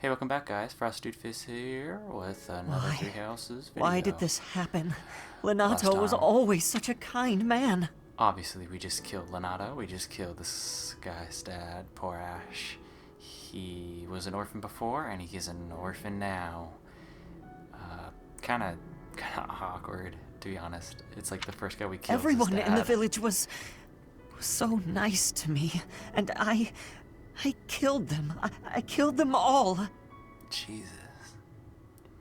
Hey, welcome back, guys. Frosted Fist here with another Three Houses video. Why did this happen? Last Lenato was time. always such a kind man. Obviously, we just killed Lenato. We just killed this guy's dad, poor Ash. He was an orphan before, and he is an orphan now. Kind of awkward, to be honest. It's like the first guy we killed. Everyone in the village was so nice to me, and I killed them. I killed them all. Jesus.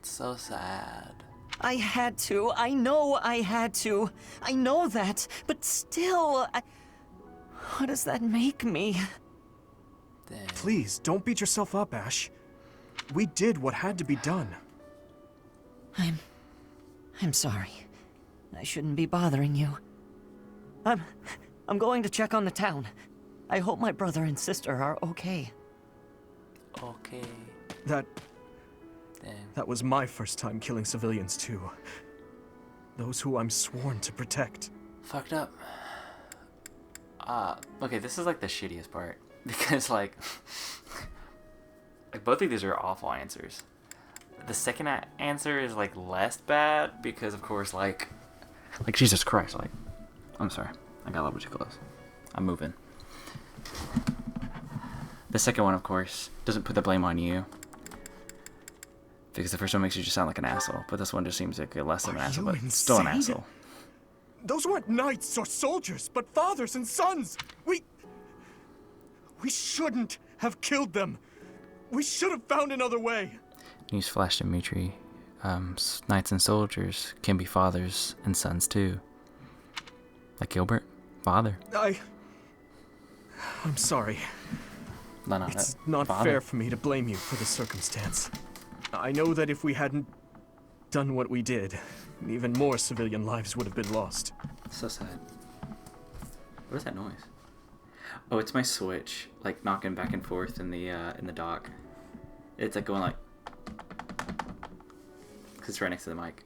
It's so sad. I had to. I know I had to. I know that. But still, what does that make me? Dang. Please, don't beat yourself up, Ash. We did what had to be done. I'm sorry. I shouldn't be bothering you. I'm going to check on the town. I hope my brother and sister are okay. Okay. That Dang. was my first time killing civilians, too. Those who I'm sworn to protect. Fucked up. Okay, this is like the shittiest part. Because like both of these are awful answers. The second answer is like less bad because of course like Jesus Christ, like I'm sorry. I got a little too close. I'm moving. The second one, of course, doesn't put the blame on you. Because the first one makes you just sound like an asshole, but this one just seems like less of an asshole, but still an asshole. Those weren't knights or soldiers, but fathers and sons. We shouldn't have killed them. We should have found another way. Newsflash, Dimitri. Knights and soldiers can be fathers and sons too. Like Gilbert, father. I'm sorry. No, It's not father. fair for me to blame you for the circumstance. I know that if we hadn't done what we did, even more civilian lives would have been lost. So sad. What is that noise? Oh, it's my Switch, like knocking back and forth in the dock. It's like going like, cause it's right next to the mic.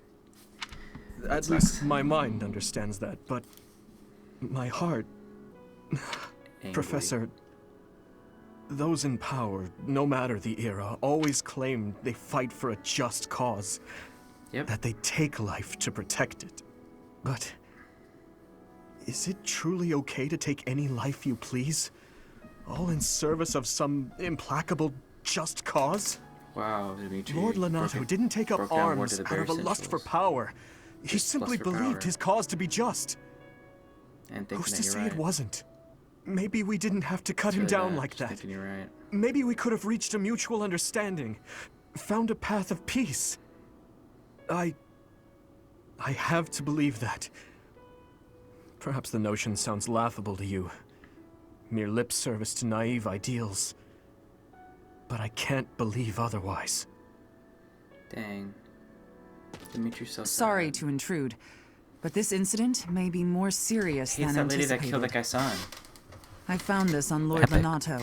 At least my mind understands that, but my heart, Angry. Professor, those in power, no matter the era, always claim they fight for a just cause. Yep. That they take life to protect it. But is it truly okay to take any life you please? All in service of some implacable just cause? Wow, Dimitri. Lord Lenato didn't take up broke down more arms to the out bare of a lust for essentials. power. He Just simply lust for believed power. his cause to be just. And thinking Who's that to you're say right. it wasn't? Maybe we didn't have to cut him It's really down bad, like just that. Thinking you're right. Maybe we could have reached a mutual understanding, found a path of peace. I have to believe that. Perhaps the notion sounds laughable to you. Mere lip service to naive ideals. But I can't believe otherwise. Dang. Dimitri's so sad. Sorry to intrude, but this incident may be more serious He's than that lady that anticipated. killed that guy's son. I found this on Lord Epic. Lenato.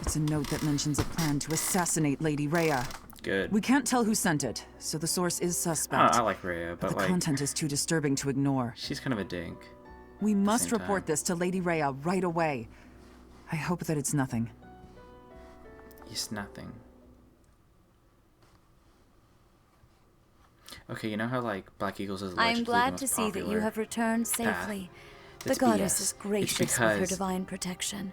It's a note that mentions a plan to assassinate Lady Rhea. Good. We can't tell who sent it, so the source is suspect. I like Rhea, but but the like content is too disturbing to ignore. she's kind of a dink. We must same report time. this to Lady Rhea right away. I hope that it's nothing. It's nothing. Okay, you know how like Black Eagles is I am allegedly the glad most to see that you popular have returned path? safely. The It's goddess BS. is It's gracious with her because- divine protection.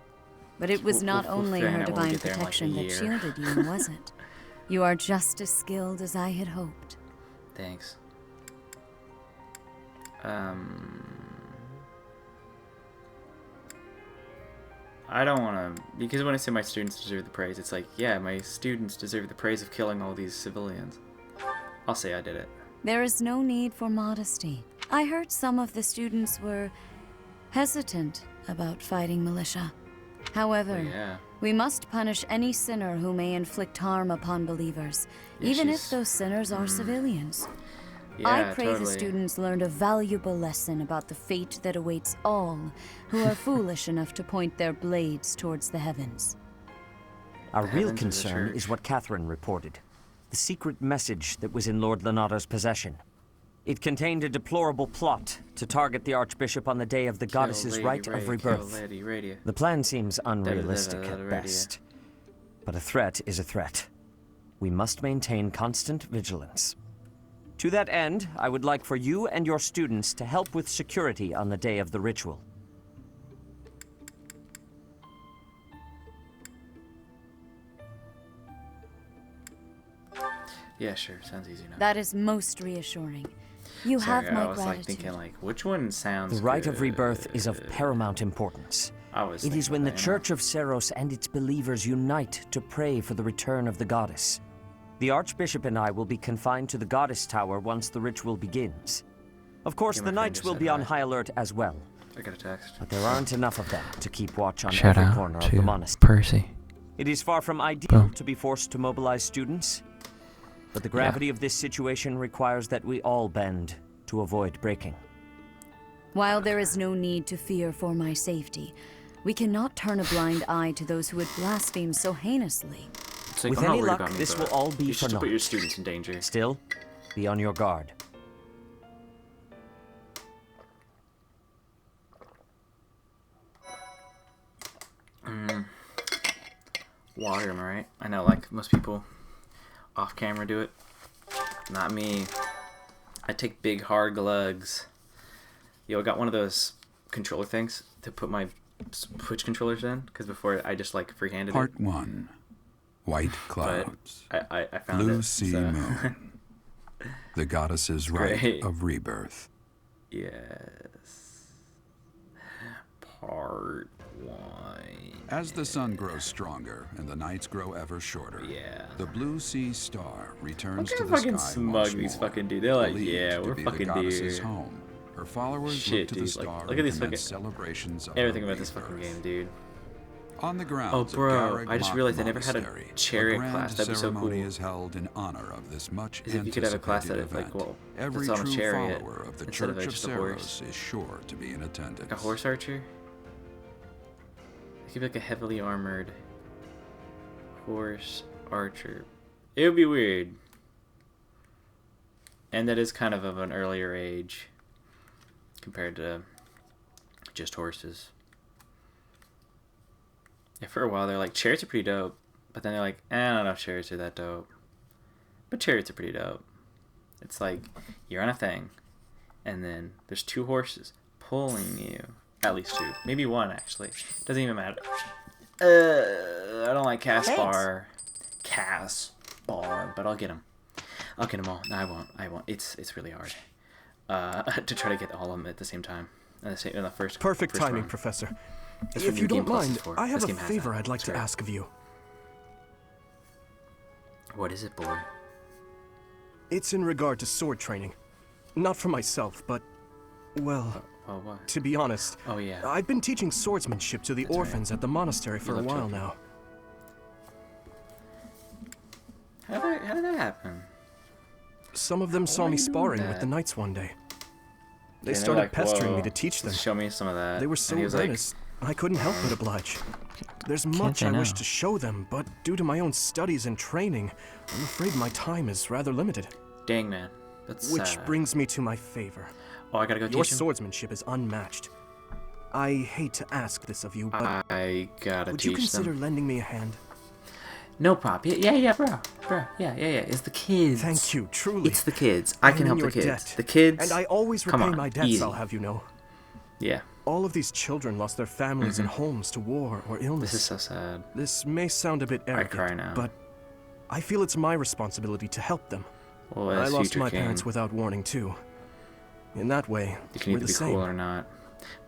But it was not we'll only figure her out when we divine get there in, like, a protection that year. shielded you, was it? You are just as skilled as I had hoped. Thanks. I don't want to, because when I say my students deserve the praise, it's like, yeah, my students deserve the praise of killing all these civilians. I'll say I did it. There is no need for modesty. I heard some of the students were hesitant about fighting militia. However, Well, yeah. we must punish any sinner who may inflict harm upon believers, Yeah, even if she's- those sinners are civilians. Yeah, I pray totally. the students learned a valuable lesson about the fate that awaits all who are foolish enough to point their blades towards the heavens. Our The real heavens of the concern church. is what Catherine reported. The secret message that was in Lord Lenato's possession. It contained a deplorable plot to target the Archbishop on the day of the Kill goddess's Lady rite Rhea, of kill rebirth. Lady Rhea. The plan seems unrealistic da-da-da-da-da-da-da. at best, but a threat is a threat. we must maintain constant vigilance. To that end, I would like for you and your students to help with security on the day of the ritual. Yeah, sure. Sounds easy enough. That is most reassuring. You Sorry, have my I was gratitude. like thinking like, which one sounds The rite of good? rebirth is of paramount importance. I was It is thinking when the about that, Church of Seros and its believers unite to pray for the return of the goddess. The Archbishop and I will be confined to the Goddess Tower once the ritual begins. Of course, Yeah, my the friend Knights just will said be on hi. high alert as well, I got a text. but there aren't enough of them to keep watch on Shout every out corner of to the monastery. Percy. It is far from ideal Boom. to be forced to mobilize students, but the gravity of this situation requires that we all bend to avoid breaking. While there is no need to fear for my safety, we cannot turn a blind eye to those who would blaspheme so heinously. It's like, With I'm not any worried luck, about me, this but will all be you for should put your naught. students in danger. Still, be on your guard. Water, am I right? I know, like, most people off camera do it. Not me. I take big, hard glugs. Yo, I got one of those controller things to put my Switch controllers in, because before I just, like, freehanded Part it. 1. White But clouds. I found Blue it. sea So. moon. The goddess's rite Great. of rebirth. Yes. Part 1. As the sun grows stronger and the nights grow ever shorter, Yeah. the blue sea star returns Look to how the fucking sky smug once these more, fucking dude. They're like, believed yeah, to we're be fucking the goddess's dude. home. Her followers Shit, look to the dude, like, star look at and these commence fucking- celebrations of Everything her about this fucking rebirth. game, dude. On the grounds Oh, of bro, Garreg I just Mach realized I never had a Monastery, chariot grand class. That'd be so ceremony cool. is held in honor of this much Is if you could have a class that anticipated is like, event. well, Every that's on a true chariot follower of the instead of Church of just a horse. Seros is sure to be in attendance. Like a horse archer? It could be like a heavily armored horse archer. It would be weird. And that is kind of an earlier age compared to just horses. Yeah, for a while they're like, chariots are pretty dope. But then they're like, I don't know if chariots are that dope. But chariots are pretty dope. It's like, you're on a thing. And then there's two horses pulling you. At least two. Maybe one, actually. Doesn't even matter. I don't like Caspar. Caspar. But I'll get him. I'll get them all. No, I won't. It's really hard. To try to get all of them at the same time. In the first Perfect first timing, run. Professor. That's what If New you Game don't Plus is mind, for. I have This a game has favor that. I'd like It's to rare. ask of you. What is it, boy? It's in regard to sword training. Not for myself, but, well, Oh, what? to be honest, Oh, yeah. I've been teaching swordsmanship to the That's right. orphans at the monastery for a look while chubby. now. How did that happen? Some of them Why saw are me you doing sparring with that? the knights one day. They And they're started like, pestering me "Whoa, to teach them. Show me some of that. They were And so he was like, earnest, I couldn't help but oblige. There's much say I wish no. to show them, but due to my own studies and training, I'm afraid my time is rather limited. dang, man. That's Which sad. brings me to my favor. Oh, I gotta go Your teach him? swordsmanship is unmatched. I hate to ask this of you, but I gotta would teach you consider them. lending me a hand? No prop. Yeah, bro. Yeah. It's the kids. Thank you, truly. It's the kids. I can I'm help in the your kids. debt, The kids. And I always Come repay on, my debts, easy. I'll have you know. Yeah. All of these children lost their families and homes to war or illness. This is so sad. This may sound a bit arrogant, cry now. but I feel it's my responsibility to help them. Well, I as lost future my king, parents without warning, too. In that way, you can we're either the be same. cool or not.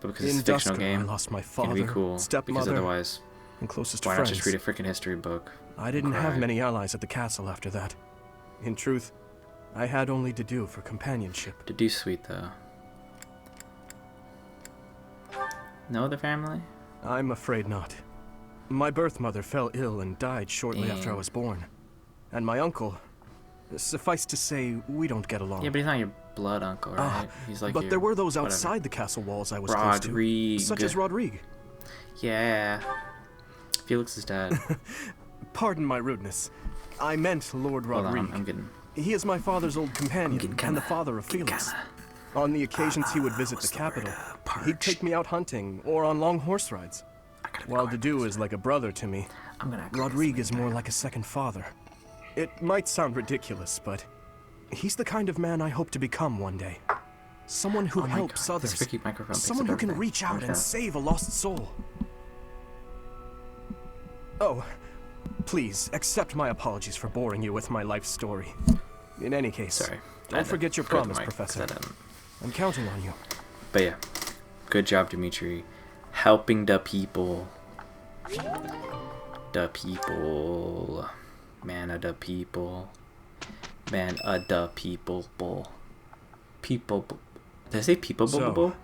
But because In it's a fictional Dusker, game, I lost my you can father, be cool. Because stepmother, otherwise, and closest why not friends. just read a freaking history book? I didn't have cry? many allies at the castle after that. In truth, I had only to do for companionship. To do sweet though. No other family? I'm afraid not. My birth mother fell ill and died shortly after I Damn. was born. And my uncle, suffice to say, we don't get along. Yeah, but he's not your blood uncle, right? He's like but your, there were those whatever. outside the castle walls I was close to. Rodrigue. Such as Rodrigue. Yeah. Felix's dad. Pardon my rudeness. I meant Lord Hold on, Rodrigue. I'm getting. He is my father's old companion getting and kinda- the father of Felix. On the occasions he would visit the capital, he'd take me out hunting or on long horse rides. While Dedu is like a brother to me, I'm gonna. Rodrigue is more like a second father. It might sound ridiculous, but he's the kind of man I hope to become one day. Someone who Oh my helps God, this others. freaky microphone picks Someone up who can everything. reach out Okay. and save a lost soul. Oh, please accept my apologies for boring you with my life story. In any case, Sorry. don't forget your Forgot the promise, mic, 'cause Professor. I didn't- I'm counting on you. But yeah, good job, Dimitri. Helping the people. The people. Man of the people. Man of the people. People. Did I say people? So,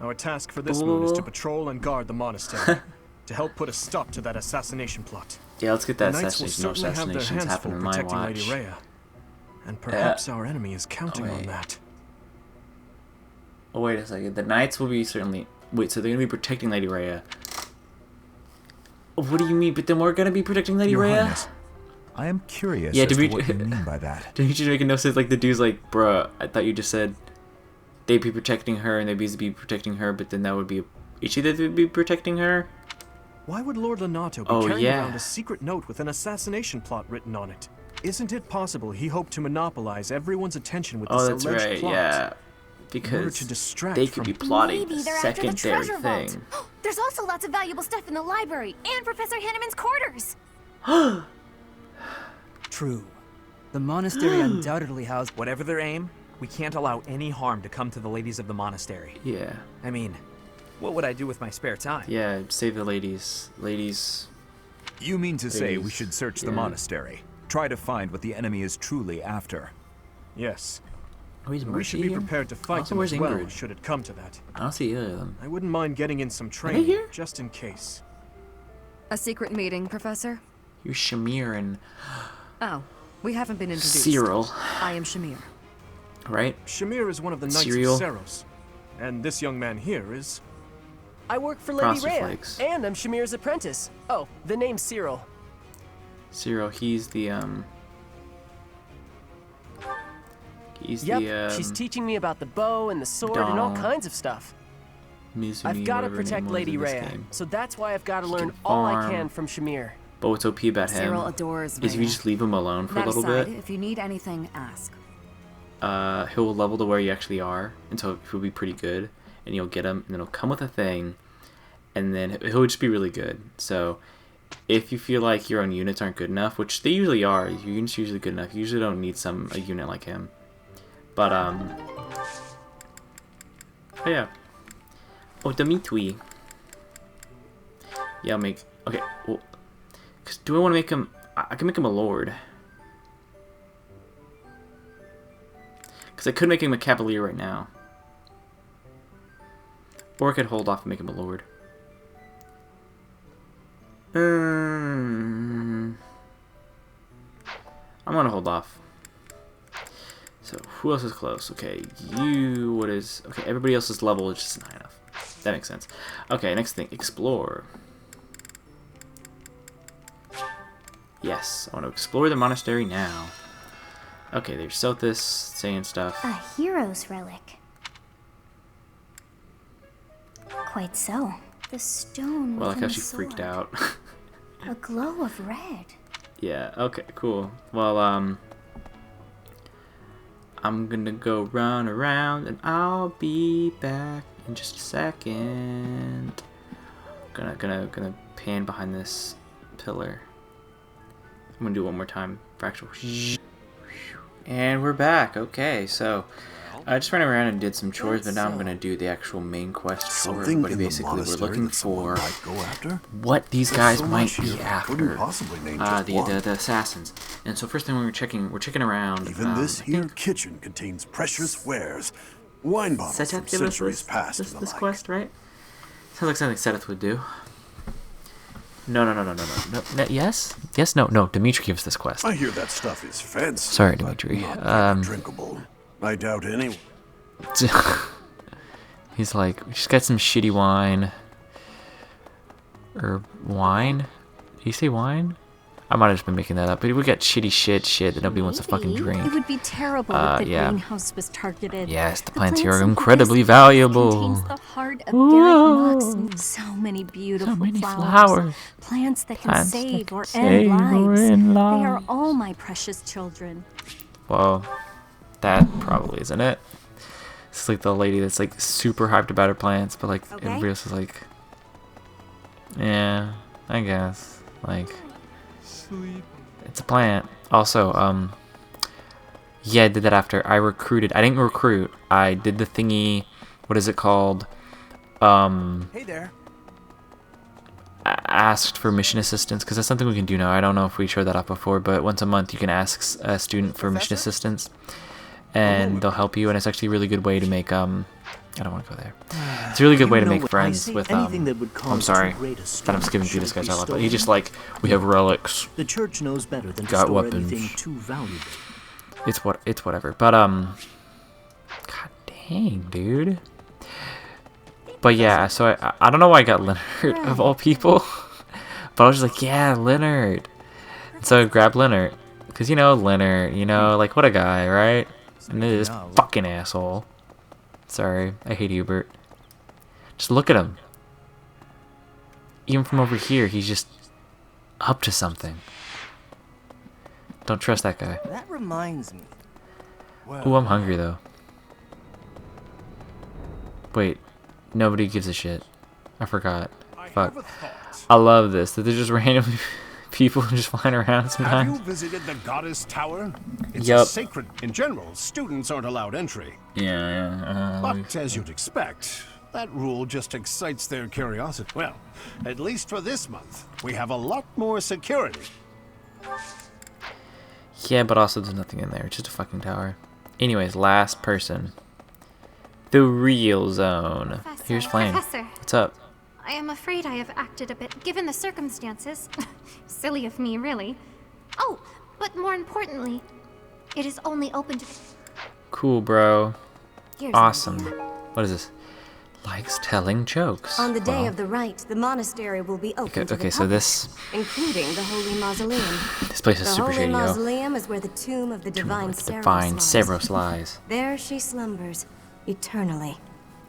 our task for this moon is to patrol and guard the monastery to help put a stop to that assassination plot. Yeah, let's get The that Knights will assassination. No certainly have their assassinations hands happen full in my protecting watch. Lady Rhea. And perhaps our enemy is counting on wait. that. Oh, wait a second. The Knights will be certainly... Wait, so they're going to be protecting Lady Rhea. What do you mean? But then we're going to be protecting Lady Your Rhea? Highness, I am curious Yeah, as to Dimitri- what you mean by that. Didn't you just make a no sense? Like, the dude's like, bruh, I thought you just said they'd be protecting her and they'd be protecting her, but then that would be... Is she that would be protecting her? Why would Lord Lenato be Oh, carrying yeah. around a secret note with an assassination plot written on it? Isn't it possible he hoped to monopolize everyone's attention with Oh, this that's alleged right, plot? yeah. In order Because to distract they could from... be plotting Maybe the they're after the secondary treasure thing. vault. There's also lots of valuable stuff in the library and Professor Hanneman's quarters. True. The monastery undoubtedly housed... Whatever their aim, we can't allow any harm to come to the ladies of the monastery. Yeah. I mean, what would I do with my spare time? Yeah, save the ladies. Ladies. You mean to say we Ladies, should search yeah. the monastery? Try to find what the enemy is truly after. Yes. Oh, he's We should be prepared to fight Also, them where's as well, Ingrid? should it come to that. I don't see either of them. I wouldn't mind getting in some they training, here? just in case. A secret meeting, Professor? You're Shamir and Oh, we haven't been introduced. Cyril, I am Shamir. right? Shamir is one of the Knights Cyril. of Seros. And this young man here is... I work for Lady Frosted Rhea, Flakes. and I'm Shamir's apprentice. Oh, the name's Cyril. Cyril, he's the He's Yep, the she's teaching me about the bow and the sword and all Donald. kinds of stuff. Mizumi, I've got to whatever her protect name was Lady in this Rhea, game. so that's why I've got to He learn can all I farm. can from Shamir. But what's OP about him Cyril adores is if you Rhea. just leave him alone for a That little aside, bit, if you need anything, ask. he'll level to where you actually are, and so he'll be pretty good, and you'll get him, and then he'll come with a thing, and then he'll just be really good. So if you feel like your own units aren't good enough, which they usually are, your units are usually good enough. You usually don't need a unit like him. But oh yeah. Oh, Dimitri. Yeah, I'll make... Okay, well... Cause do I want to make him... I can make him a lord. Because I could make him a cavalier right now. Or I could hold off and make him a lord. I'm gonna hold off. So, who else is close? Okay, you... What is... Okay, everybody else's level is just high enough. That makes sense. Okay, next thing. Explore. Yes, I want to explore the monastery now. Okay, there's Sothis saying stuff. A hero's relic. Quite so. The stone Well, I like within how the she freaked sword. out. A glow of red. Yeah, okay, cool. Well, I'm gonna go run around and I'll be back in just a second. Gonna pan behind this pillar. I'm gonna do it one more time for actual. And we're back. Okay, so I just ran around and did some chores, but now I'm gonna do the actual main quest for Something everybody. in the Basically, we're monastery looking that someone for might go after? what these There's guys so might much be here, I couldn't after. possibly name just The one. assassins. And so first thing we're checking around. Even this I here think- kitchen contains precious wares, wine bottles Seth from gave us centuries past this and the like. quest, right? Sounds like something Seth would do. No. Yes? Yes, no. Dimitri gives this quest. I hear that stuff is fancy. Sorry, but Dimitri. not very drinkable. I doubt anyone. He's like, we just got some shitty wine. Or wine? Did he say wine? I might have just been making that up, but we got shitty shit that nobody wants to fucking Maybe. drink. It would be terrible if the yeah. greenhouse was targeted. Yes, the The plants here plants are in incredibly this valuable. contains the heart of Derek Mox. So many beautiful flowers. Plants that can Plants that save can or save end or lives. end They are lives. all my precious children. Well, that probably isn't it. It's like the lady that's like super hyped about her plants, but like everybody else is like, yeah, I guess. Like, it's a plant. Also, yeah, I did that after I recruited. I didn't recruit. I did the thingy. What is it called? Hey there. Asked for mission assistance, because that's something we can do now. I don't know if we showed that off before, but once a month you can ask a student for mission assistance, and they'll help you. And it's actually a really good way to make I don't want to go there. It's a really good way to make friends with I'm sorry that I'm skipping through this guy's dialogue, but he just like, we have relics. The church knows better than to Got store weapons. anything too valuable. It's whatever. But god dang, dude. But yeah, so I don't know why I got Leonard of all people, but I was just like, yeah, Leonard. And so I grabbed Leonard, because you know Leonard, you know, like what a guy, right? And this fucking asshole. Sorry, I hate Hubert. Just look at him. Even from over here, he's just up to something. Don't trust that guy. That reminds me. Ooh, I'm hungry though. Wait, nobody gives a shit. I forgot. Fuck. I love this, that there's just randomly people just flying around sometimes. Have you visited the Goddess Tower? It's Yup. sacred. In general, students aren't allowed entry. Yeah. But as you'd expect, that rule just excites their curiosity. Well, at least for this month, we have a lot more security. Yeah, but also there's nothing in there. It's just a fucking tower. Anyways, last person. The real zone. Here's Flame. Professor. What's up? I am afraid I have acted a bit, given the circumstances. Silly of me, really. Oh, but more importantly, it is only open to... Cool, bro. Here's Awesome. What is this? Likes telling jokes. On the day Well, of the rite, the monastery will be open to the okay, so public, this including the Holy Mausoleum. this place is The super Holy shady, yo. Mausoleum is where the tomb of the divine Divine Severus lies. There she slumbers, eternally.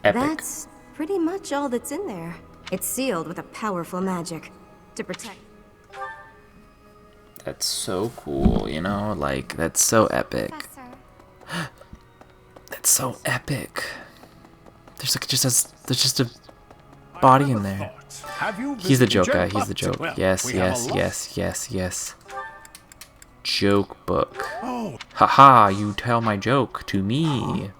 Epic. That's pretty much all that's in there. It's sealed with a powerful magic to protect. That's so cool, you know? Like, that's so epic. That's so epic. There's like there's just a body in there. He's the joke guy. He's the joke. Yes. Joke book. Haha, you tell my joke to me.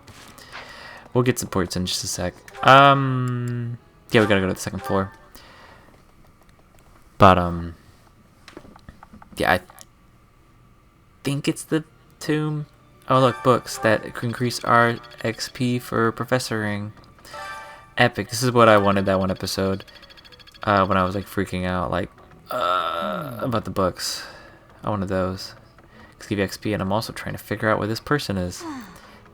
We'll get supports in just a sec. Yeah, we gotta go to the second floor. But yeah, I think it's the tomb. Oh look, books that increase our XP for professoring. Epic. This is what I wanted that one episode. When I was like freaking out, like about the books. I wanted those. Give you XP, and I'm also trying to figure out where this person is.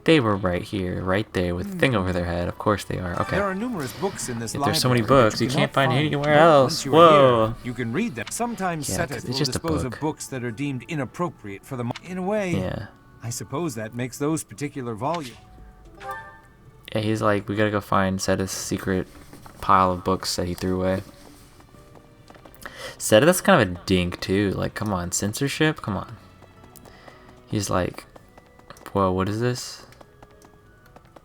They were right here, right there, with the thing over their head. Of course they are. Okay. There are numerous books in this If there's so many library books, that you can't cannot find find. anywhere But else. once you are Whoa. here, you can read them. Sometimes Yeah, 'cause Setet it's will just a dispose book. of books that are deemed inappropriate for the. In a way, Yeah. I suppose that makes those particular volumes. Yeah, he's like, we gotta go find Seta's secret pile of books that he threw away. Seta, that's kind of a dink too. Like, come on, censorship? Come on. He's like, whoa, what is this?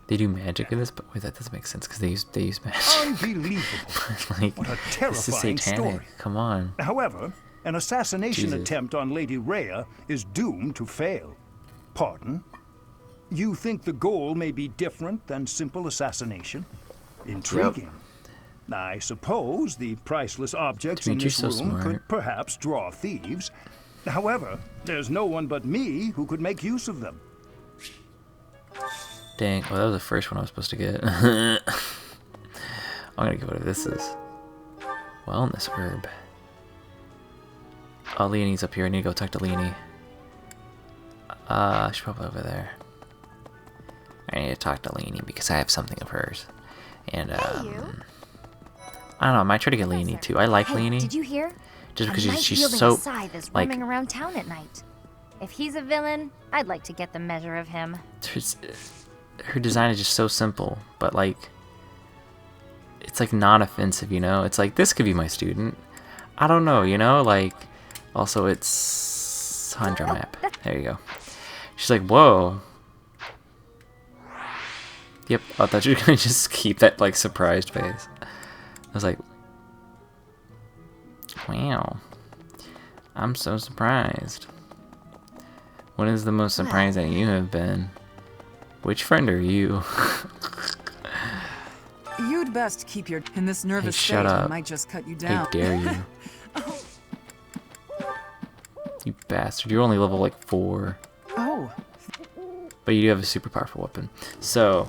They do magic in this, but wait, that doesn't make sense because they use magic. Unbelievable. Like, What a this is terrifying satanic. story. Come on. However, an assassination Jesus. attempt on Lady Rhea is doomed to fail. Pardon? You think the goal may be different than simple assassination? Intriguing. I suppose the priceless objects in Dimitri's this so room smart. could perhaps draw thieves. However, there's no one but me who could make use of them. Dang, well that was the first one I was supposed to get. I'm gonna get whatever this is. Wellness herb. Oh, Leonie's up here. I need to go talk to Leonie. She's probably over there. I need to talk to Leonie because I have something of hers. And, I don't know, I might try to get Leonie too. I like Hey, Leonie. did you hear? Just because A knight she's wielding so a scythe is like roaming around town at night. If he's a villain, I'd like to get the measure of him. her design is just so simple, but like it's like non-offensive, you know? It's like this could be my student. I don't know, you know? Like also it's Sandra map. There you go. She's like, whoa. Yep, I thought you were gonna just keep that like surprised face. I was like, wow. I'm so surprised. When is the most surprised that you have been? Which friend are you? You'd best keep your... In this nervous Hey, state, shut I up. might just cut you down. How dare you? You bastard. You're only level like 4. Oh. But you do have a super powerful weapon. So,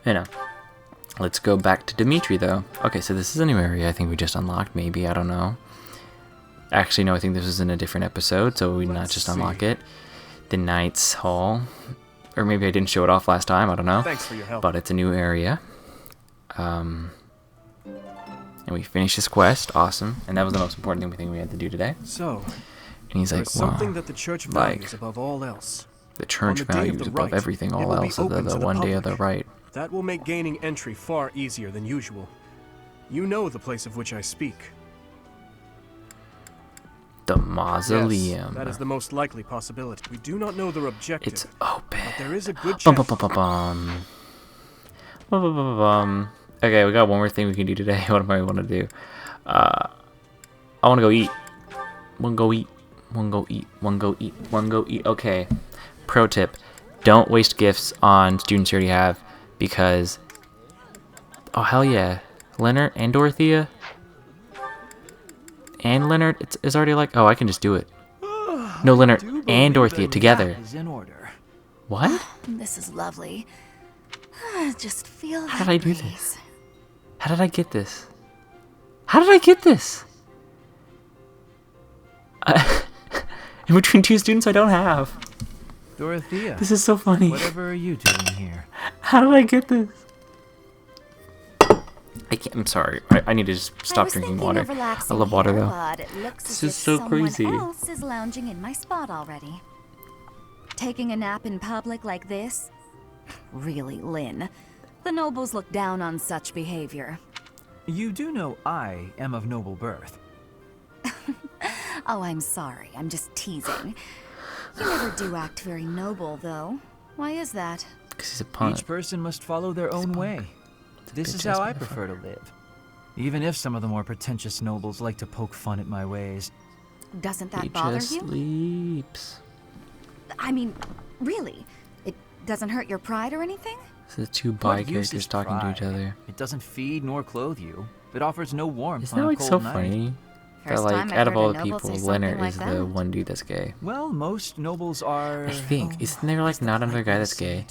you know. Let's go back to Dimitri, though. Okay, so this is a new area I think we just unlocked, maybe. I don't know. Actually, no, I think this was in a different episode, so we not just unlock it. The Knight's Hall. Or maybe I didn't show it off last time, I don't know. Thanks for your help. But it's a new area. And we finished this quest. Awesome. And that was the most important thing we had to do today. So, And he's like, there's something wow. that the church Like, values above all else. the church On the day of values the above rite, everything, it all will be else, open the to the one day of the public. rite. That will make gaining entry far easier than usual. You know the place of which I speak. The mausoleum. Yes, that is the most likely possibility. We do not know their objective. It's open. But there is a good Bum, chance. bum, bum, bum, bum. Bum, bum, bum, bum. Okay, we got one more thing we can do today. What do I want to do? I want to go eat. One go eat. One go eat. One go eat. One go eat. Okay. Pro tip: don't waste gifts on students you already have, because oh hell yeah, Leonard and Dorothea and Leonard it's already like, oh, I can just do it. No, Leonard and Dorothea together. Is in order. What? This is lovely. Just feel How that did I do breeze. this? How did I get this? How did I get this? In between two students I don't have. Dorothea. This is so funny. Whatever are you doing here? How did I get this? I can't, I'm sorry. I need to just stop drinking water. I love water though. But it looks This as is if so someone crazy. else is lounging in my spot already. Taking a nap in public like this? Really, Lynn. The nobles look down on such behavior. You do know I am of noble birth. Oh, I'm sorry. I'm just teasing. You never do act very noble, though. Why is that? Because he's a punk. Each person must follow their own way. This is how I prefer to live. Even if some of the more pretentious nobles like to poke fun at my ways. Doesn't that He bother just you? sleeps. I mean, really? It doesn't hurt your pride or anything? So the two bi What use characters is talking to pride? each other. It doesn't feed nor clothe you. It offers no warmth Isn't on that a like cold so night. funny? That First like time I've out of heard all a the noble people, say something Leonard like is the that. one dude that's gay. Well, most nobles are... I think. Isn't there like not another guy that's gay?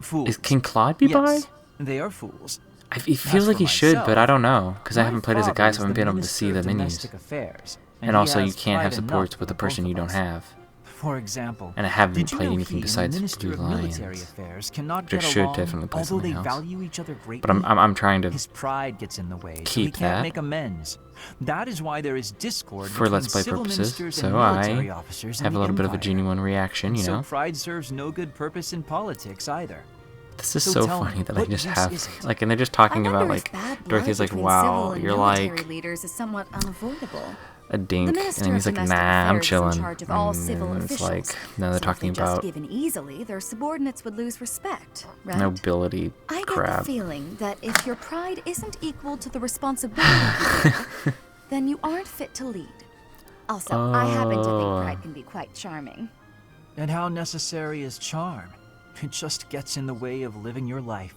Fools. Can Claude be bi? Yes, they are fools. It feels As like for he should, but I myself, don't know. Because I my haven't played as a father guy, is so I haven't the been able to Minister see the of menus. Domestic Affairs, And he also, you has can't have pride supports enough with a for person both you of don't us. have. For example, And I haven't did you played know anything he and besides the Minister Blue of Lions. Military Affairs cannot Which I get should along, definitely play although they something else. value each other greatly. But I'm trying to His pride gets in the way, so he keep can't that make amends. That is why there is discord for between Let's Play civil purposes. ministers So and military I officers in have a the little bit of a Empire. genuine reaction, you So know? pride serves no good purpose in politics either. This is So so tell me, funny that I what just use have, is it? like, and they're just talking about, wonder if like, bad blood Dorothy's like, between wow, civil and you're military like leaders is somewhat unavoidable. a dink. And Minister then he's of like, Domestic nah, I'm Affairs is in chilling. charge of all civil And it's officials. like, now they're So talking if they just about given easily, their subordinates would lose respect, right? nobility I get crap. the feeling that if your pride isn't equal to the responsibility you bear, then you aren't fit to lead. Also, I happen to think pride can be quite charming. And how necessary is charm? It just gets in the way of living your life.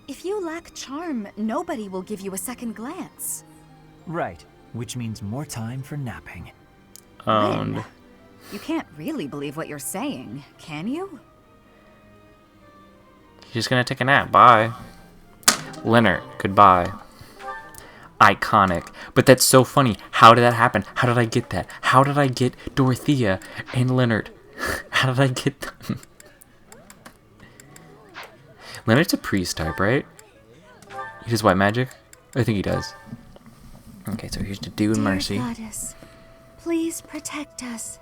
If you lack charm, nobody will give you a second glance. Right, which means more time for napping. Owned. You can't really believe what you're saying, can you? She's gonna take a nap. Bye. Leonard, goodbye. Iconic. But that's so funny. How did that happen? How did I get that? How did I get Dorothea and Leonard? How did I get them? Leonard's a priest type, right? He does white magic? I think he does. Okay, so here's Dedu and Mercy. Dear goddess, please protect us.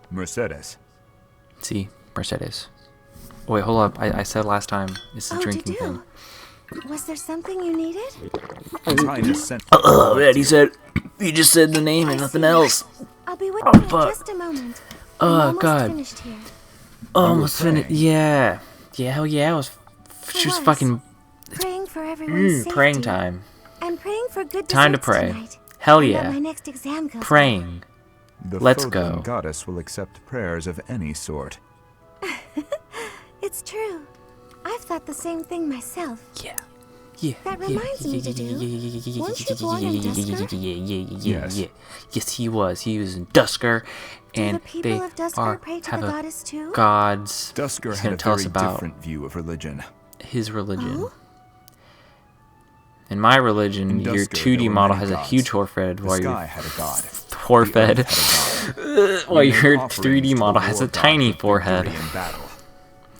Mercedes. See, Mercedes. Oh, wait, hold up. I said last time it's a drinking thing. Was there something you needed? Man, he said, you just said the name and nothing else. I'll be with you in just a moment. I'm Oh, almost God. finished here. Almost finished. Yeah. Yeah, hell yeah. She was fucking praying for everyone's safety. praying time. I'm praying for good Time to desserts pray. tonight. Hell And yeah. that my next exam goes Praying. The Let's Fodlan go. goddess will accept prayers of any sort. well. It's true. I've thought the same thing myself. Yeah. Yeah. That reminds me, Dedu. Weren't you born in Dusker? Yeah. Yes, he was. He was in Dusker, and the people they of Dusker pray to have the a goddess too? gods. Dusker He's had gonna a tell us very about different view of religion. his religion. Oh? In my religion, In your Dusker, there 2D were model many has a gods. huge horfed, The while sky your had a god. horfed, The earth had a god. while We made your offerings 3D to model the has war a god tiny for forehead. victory in battle.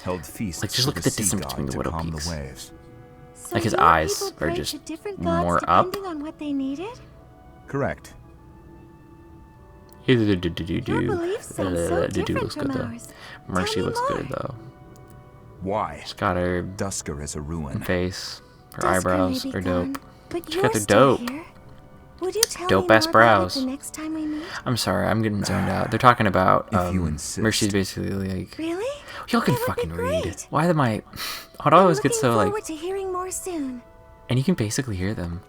Held feasts Like, just for look at the the distance sea between god the to widow calm peaks. the waves. So Like his your eyes people are prayed just to different gods more up. depending on what they needed? Correct. Your beliefs sound so different looks from good though. ours. Mercy Tell me looks more. good though. Why? She's got her Dusker is a ruin. face, her Dusker may eyebrows be are gone, dope. But She you're got the still dope. here. Would you tell Dope me ass more brows. about it the next time we meet? I'm sorry, I'm getting zoned out. They're talking about If you insist. Mercy's basically like, Really? y'all can That would be fucking read. great. Why am I? How do I always get so Looking like? forward to hearing more soon. And you can basically hear them.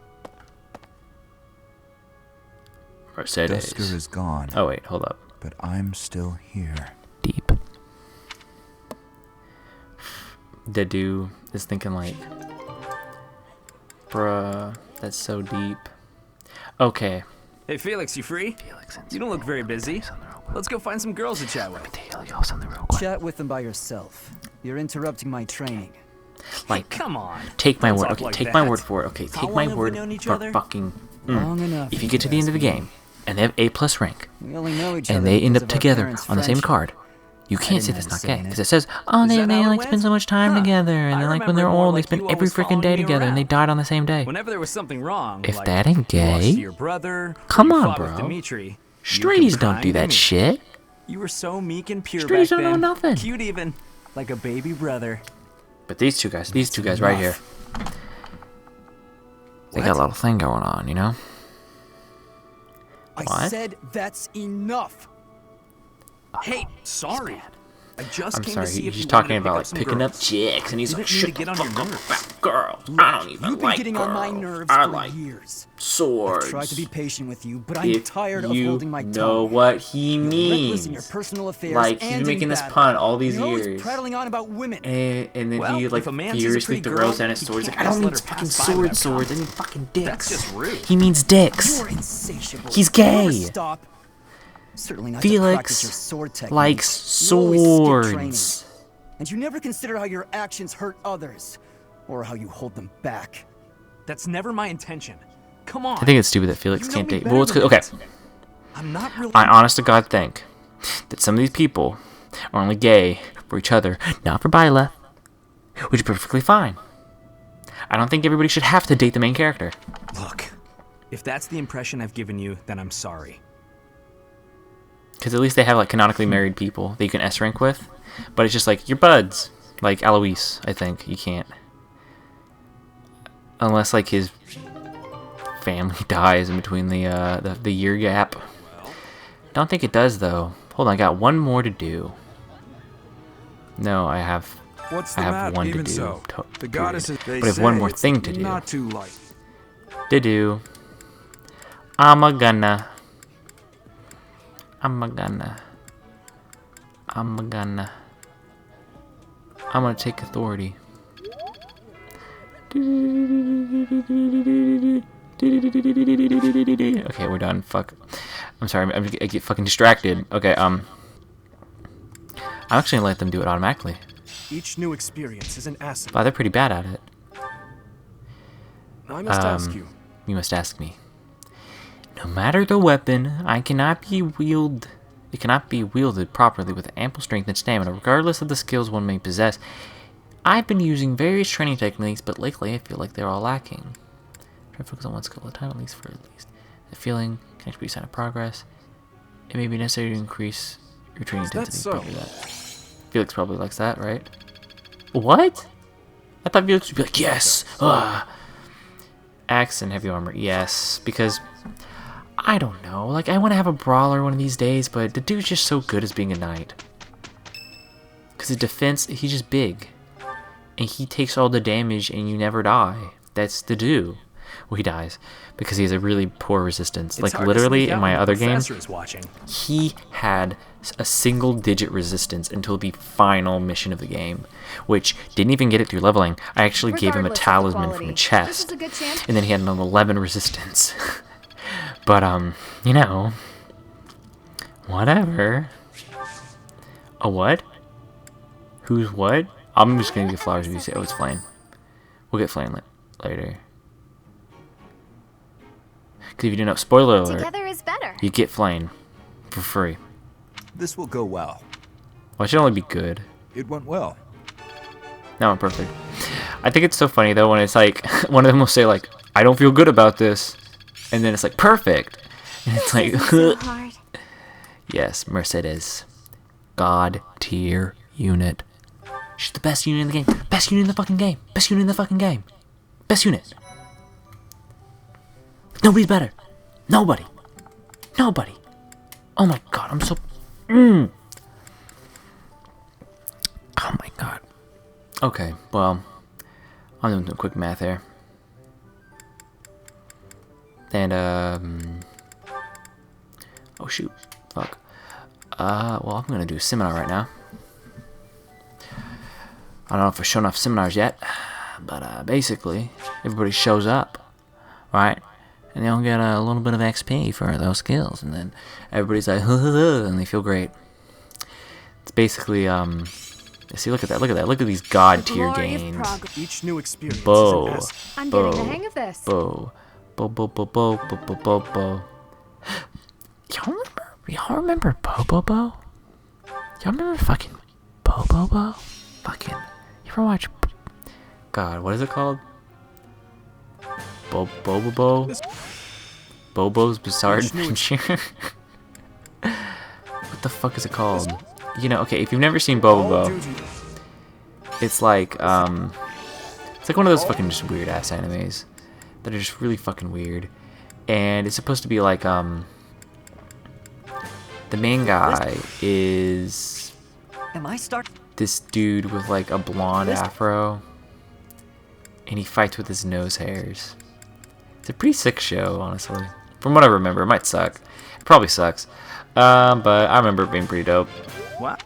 Mercedes. Dusker is gone. Oh wait, hold up. But I'm still here. Deep. Dedu is thinking like, bruh, that's so deep. Okay. Hey, Felix, you free? You don't look very busy. Let's go find some girls to chat with. Chat with them by yourself. You're interrupting my training. Like, come on. Take my Don't word. talk Okay, like take my that. word for it. Okay, How take my long have we word known each for other? fucking. Long enough, If you if get to you the end ask of the me. game and they have A+ rank, We only know each and other they end because up of our together parents' on the same friendship. card, you I can't didn't say mind that's not saying gay it. because it says, oh, Is they that how it like went? spend so much time Huh. together, and I then like when remember they're more old, they like spend you every always freaking following day me together, and they around. died on the same day. Whenever there was something wrong, If like that ain't you lost gay, to your brother, or come you on, fought with bro. Dimitri, you Straighties don't confide do in that me. shit. You were so meek and pure Straighties back don't know then. nothing. Cute even, like a baby brother. But these two guys right here, they got a little thing going on, you know? I What? said that's enough. Hey, sorry. I just I'm came sorry, to see if he's you talking wanted to about pick like up some picking girls. up chicks, and he's You like, didn't need shut to the get on fuck your up nerves. about girls. I don't even You've been like getting girls. on my nerves I for like years. swords. I've tried to be patient with you, but I'm If tired of you holding my know tongue. what he You're means. reckless in your personal affairs Like, he's and been making in this battle. pun all these You're always years. prattling on about women. And then Well, he like if a man sees a furiously pretty throws girl, down his he swords. can't Like, I don't just let need her fucking pass by without swords. I comment. need fucking dicks. That's just rude. He means dicks. You're insatiable. He's You'll never gay. Stop. Certainly not to practice your Felix sword technique. likes You always skip training. swords. And you never consider how your actions hurt others, or how you hold them back. That's never my intention. Come on. I think it's stupid that Felix You know can't me date. better Well, it's than okay. this. I'm not really. I honest to God think that some of these people are only gay for each other, not for Byleth, which is perfectly fine. I don't think everybody should have to date the main character. Look, if that's the impression I've given you, then I'm sorry. Because at least they have like canonically married people that you can S rank with. But it's just like, you're buds. Like Alois, I think. You can't. Unless like his family dies in between the year gap. Don't think it does though. Hold on, I got one more to do. No, I have. What's I the have matter? one Even to do. so, the goddesses, they but I have one say more it's thing to do. Not too light. To do. I'm gonna take authority. Okay, we're done. Fuck. I'm sorry. I get fucking distracted. Okay, I'm actually gonna let them do it automatically. Each new experience is an asset. But they're pretty bad at it. I must ask you. You must ask me. No matter the weapon, it cannot be wielded properly with ample strength and stamina, regardless of the skills one may possess. I've been using various training techniques, but lately I feel like they're all lacking. Try to focus on one skill at a time, at least. The feeling can actually be a sign of progress. It may be necessary to increase your training intensity. So? Probably that. Felix probably likes that, right? What? I thought Felix would be like, yes! Axe and heavy armor, yes. Because, I don't know. Like, I want to have a brawler one of these days, but the dude's just so good as being a knight. Because his defense, he's just big. And he takes all the damage and you never die. That's the dude. Well, he dies because he has a really poor resistance. It's like hard to literally sneak out in my when the other game, professor is watching. he had a single-digit resistance until the final mission of the game, which didn't even get it through leveling. I actually gave him a Regardless of the talisman from quality, a this chest, is a good chance. and then he had an 11 resistance. But you know, whatever. A what? Who's what? I'm just gonna get flowers if you say, oh, it's Flame. We'll get Flame later. Because if you didn't know, spoiler alert, Together is better. you get Flame for free. This will go well. Well, it should only be good. It went well. No, I'm perfect. I think it's so funny though when it's like, one of them will say like, I don't feel good about this. And then it's like, perfect. And it's like, So hard. yes, Mercedes. God tier unit. She's the best unit in the game. Best unit in the fucking game. Best unit in the fucking game. Best unit. Nobody's better. Nobody. Nobody. Oh my god, I'm so... Oh my god. Okay, well, I'm doing some quick math here. And, oh shoot. Fuck. Well, I'm gonna do a seminar right now. I don't know if I've shown off seminars yet, but basically, everybody shows up, right? And they'll get a little bit of XP for those skills, and then everybody's like, and they feel great. It's basically, see, look at that, look at these god tier gains. Each new experience Bow, is an I'm bow, getting the hang of this. bow, bow, bow, bow, bow, bow, bow, bow, bow. Y'all remember Bobo? Y'all remember fucking Bobo? Fucking, you ever watch? God, what is it called? Bobo's Bizarre Adventure. What the fuck is it called? You know, okay, if you've never seen Bobo, it's like one of those fucking just weird ass animes that are just really fucking weird, and it's supposed to be like the main guy is this dude with like a blonde afro, and he fights with his nose hairs. It's a pretty sick show, honestly. From what I remember, it might suck. It probably sucks. But I remember it being pretty dope. What?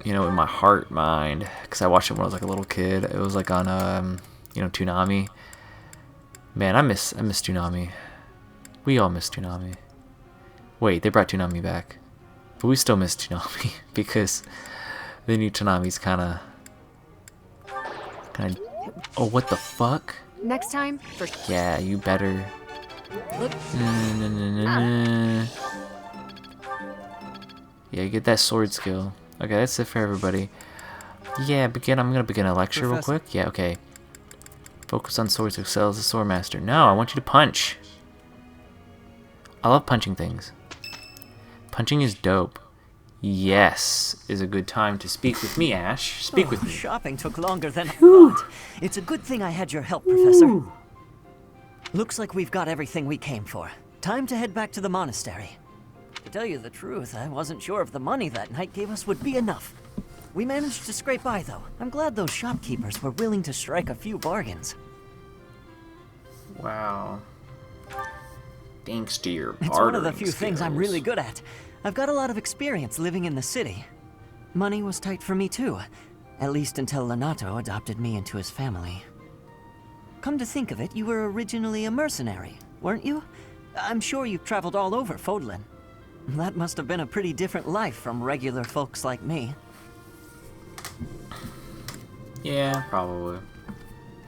You know, in my heart, mind. Because I watched it when I was like a little kid. It was like on, you know, Toonami. Man, I miss Toonami. We all miss Toonami. Wait, they brought Toonami back. But we still miss Toonami. Because the new Toonami's kind of... Oh, what the fuck? Next time, for Yeah, you better. look. Yeah, get that sword skill. Okay, that's it for everybody. Yeah, I'm gonna begin a lecture real quick. Yeah, okay. Focus on swords to excel as a sword master. No, I want you to punch. I love punching things. Punching is dope. Yes, is a good time to speak with me, Ash. Speak with me. Shopping took longer than I thought. It's a good thing I had your help, Professor. Looks like we've got everything we came for. Time to head back to the monastery. To tell you the truth, I wasn't sure if the money that knight gave us would be enough. We managed to scrape by, though. I'm glad those shopkeepers were willing to strike a few bargains. Wow. Thanks to your It's one of the few things I'm really good at. I've got a lot of experience living in the city. Money was tight for me too, at least until Lenato adopted me into his family. Come to think of it, you were originally a mercenary, weren't you? I'm sure you've traveled all over Fodlan. That must have been a pretty different life from regular folks like me. Yeah, probably.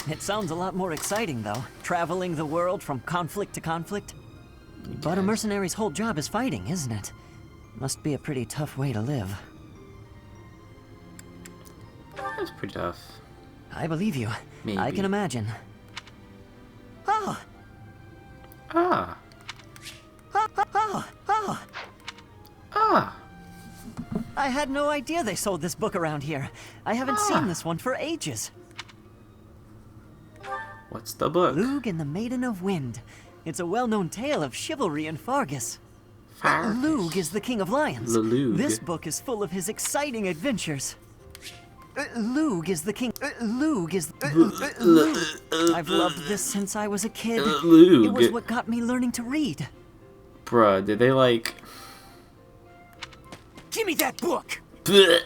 It sounds a lot more exciting, though, traveling the world from conflict to conflict. But a mercenary's whole job is fighting, isn't it? Must be a pretty tough way to live. That's pretty tough. I believe you. I Maybe. can imagine. Oh! Ah. Oh! Ah. I had no idea they sold this book around here. I haven't seen this one for ages. What's the book? Lug and the Maiden of Wind. It's a well-known tale of chivalry in Fargus. Lug is the king of lions. Lug. This book is full of his exciting adventures. Lug is the king. Lug is. Lug. I've loved this since I was a kid. Lug. It was what got me learning to read. Bruh, did they like... Give me that book! Bleh.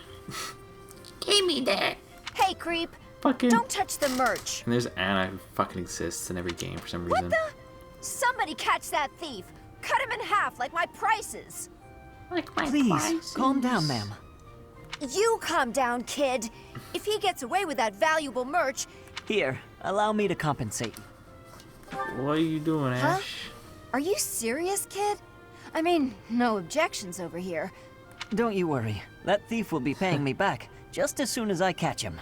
Give me that. Hey, creep. Fucking... Don't touch the merch. And there's Anna who fucking exists in every game for some reason. What the? Somebody catch that thief. Cut him in half like my prices. Like my Please, calm down, ma'am. You calm down, kid. If he gets away with that valuable merch... Here, allow me to compensate. What are you doing, Huh? Ash? Are you serious, kid? I mean, no objections over here. Don't you worry. That thief will be paying me back just as soon as I catch him.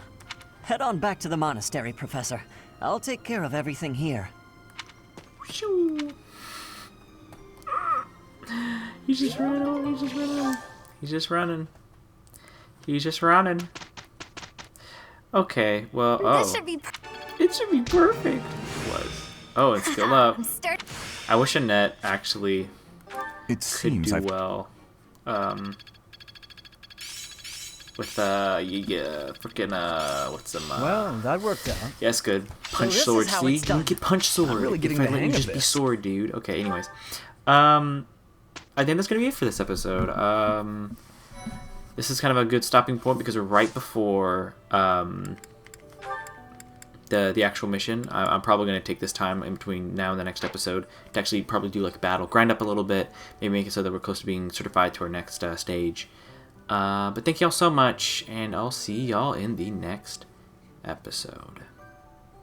Head on back to the monastery, Professor. I'll take care of everything here. He's just running. He's just running. He's just running. He's just running. Okay, well, This should be... It should be perfect. It was. Oh, it's still up. I wish Annette actually it could do well. With freaking what's them? Well, that worked out. Yes, good. Punch this sword. is how See, it's you done. can get punch sword. I'm really getting if I the let hang you of just be this. sword, dude. Okay. Anyways, I think that's gonna be it for this episode. This is kind of a good stopping point because we're right before the actual mission. I'm probably going to take this time in between now and the next episode to actually probably do like a battle, grind up a little bit, maybe make it so that we're close to being certified to our next stage. But thank y'all so much, and I'll see y'all in the next episode.